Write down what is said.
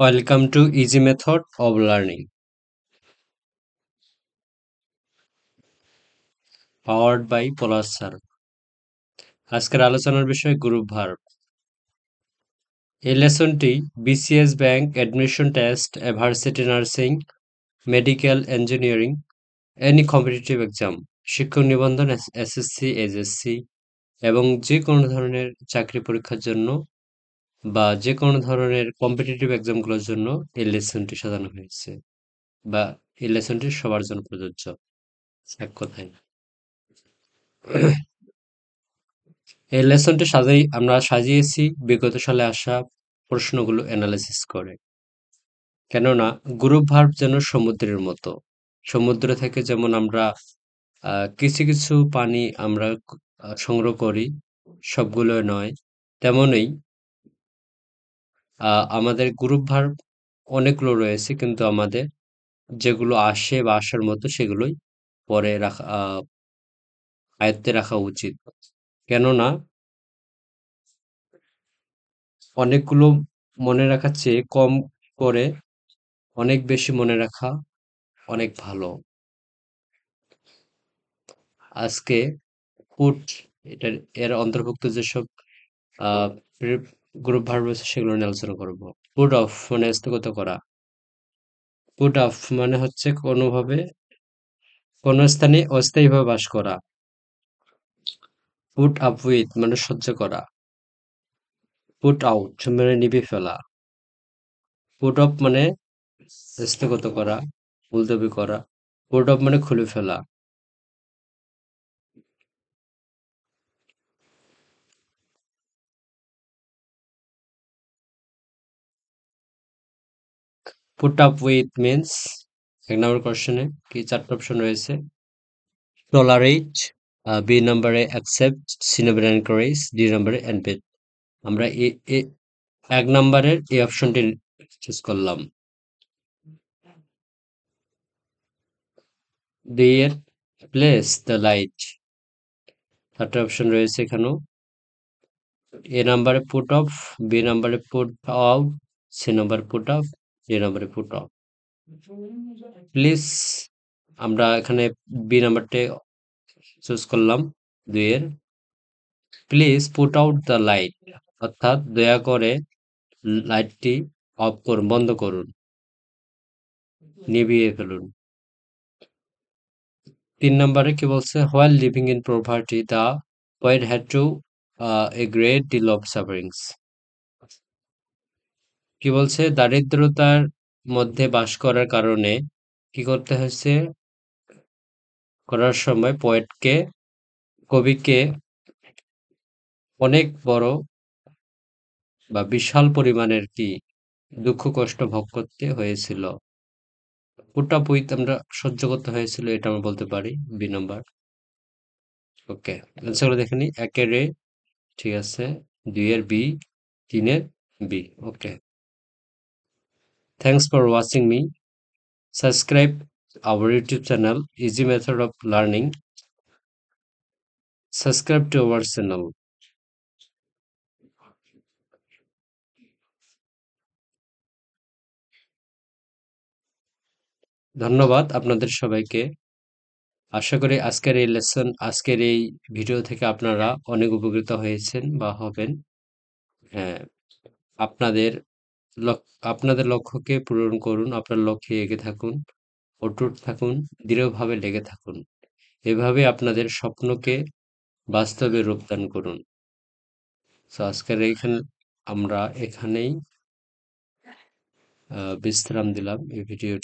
Welcome to Easy Method of Learning, powered by Polar Sir. আজকের আলোচনার বিষয় group verb. এই লেসনটি BCS bank admission test, varsity nursing, medical engineering, any competitive exam, শিক্ষক নিবন্ধন, SSC, HSC এবং যে কোনো ধরনের চাকরি পরীক্ষার জন্য বা যে কোনো ধরনের কম্পিটিটিভ এক্সামগুলোর জন্য এই লেসনটি সাজানো হয়েছে বা এই লেসনটি সবার জন্য প্রযোজ্য। এক কথায় এই লেসনটি আমরা সাজিয়েছি বিগত সালে আসা প্রশ্নগুলো অ্যানালাইসিস করে। কেননা গ্রুপ ভার্ব যেন সমুদ্রের মতো। সমুদ্র থেকে যেমন আমরা কিছু কিছু পানি আমরা সংগ্রহ করি, সবগুলো নয়, তেমনই আমাদের গ্রুপ ভার্ব অনেকগুলো রয়েছে, কিন্তু আমাদের যেগুলো আসে বা আসার মতো সেগুলোই পরে রাখা আয়ত্তে রাখা উচিত। কেননা অনেকগুলো মনে রাখার চেয়ে কম করে অনেক বেশি মনে রাখা অনেক ভালো। আজকে পুট এর অন্তর্ভুক্ত যেসব গ্রুপ ভার্ব আছে সেগুলো নিয়ে আলোচনা করব। পুট অফ মানে স্থগিত করা। পুট অফ মানে হচ্ছে কোনোভাবে কোনো স্থানে অস্থায়ীভাবে বাস করা। পুট আপ উইথ মানে সহ্য করা। পুট আউট মানে নিভে ফেলা। পুট অফ মানে স্থগিত করা, মুলতবি করা। পুট অফ মানে খুলে ফেলা। পুট আপ উইথ মিনস এক নম্বর কোশ্চেনে কি চারটা অপশন রয়েছে। টলারেট, বি নম্বরে অ্যাকসেপ্ট, সি নম্বরে এনকারেজ, ডি নম্বরে এনপেড। আমরা এক নম্বরের এই অপশনটি চুজ করলাম। ডি এর প্লেস দ্য লাইট, চারটা অপশন রয়েছে এখানেও। এ নম্বরে পুট অফ, বি নম্বরে পুট আউট, সি নম্বরে পুট অফ, ডি নম্বরে পুট অফ। প্লিজ আমরা এখানে বি নাম্বারটা চুজ করলাম। দুইয়ের please put out the light, অর্থাৎ দয়া করে লাইটটি অফ করুন, বন্ধ করুন, নিভিয়ে ফেলুন। তিন নম্বরে কি বলছে, while living in poverty the poet had to a great deal of sufferings. কি বলছে, দারিদ্রতার মধ্যে বাস করার কারণে কি করতে হয়েছে, করার সময় পোয়েটকে, কবিকে অনেক বড় বা বিশাল পরিমাণের কি দুঃখ কষ্ট ভোগ করতে হয়েছিল। পুট আপ উইথ আমরা সহ্য করতে হয়েছিল, এটা আমরা বলতে পারি বি নাম্বার। ওকে, অ্যান্সারগুলো দেখে নিই। একের এ, ঠিক আছে, দুইয়ের বি, তিনের B. Okay, thanks for watching me. Subscribe our YouTube channel Easy Method of Learning. Subscribe to our channel. ধন্যবাদ আপনাদের সবাইকে। আশা করি আজকের এই ভিডিও থেকে আপনারা অনেক উপকৃত হয়েছেন বা হবেন। হ্যাঁ, আপনাদের আপনাদের লক্ষ্যকে পূরণ করুন, আপনার লক্ষ্যে এগিয়ে থাকুন, অটুট থাকুন, দৃঢ়ভাবে লেগে থাকুন। এভাবে আপনাদের স্বপ্নকে বাস্তবে রূপদান করুন। তো আমরা এখানেই বিশ্রাম দিলাম এই ভিডিও।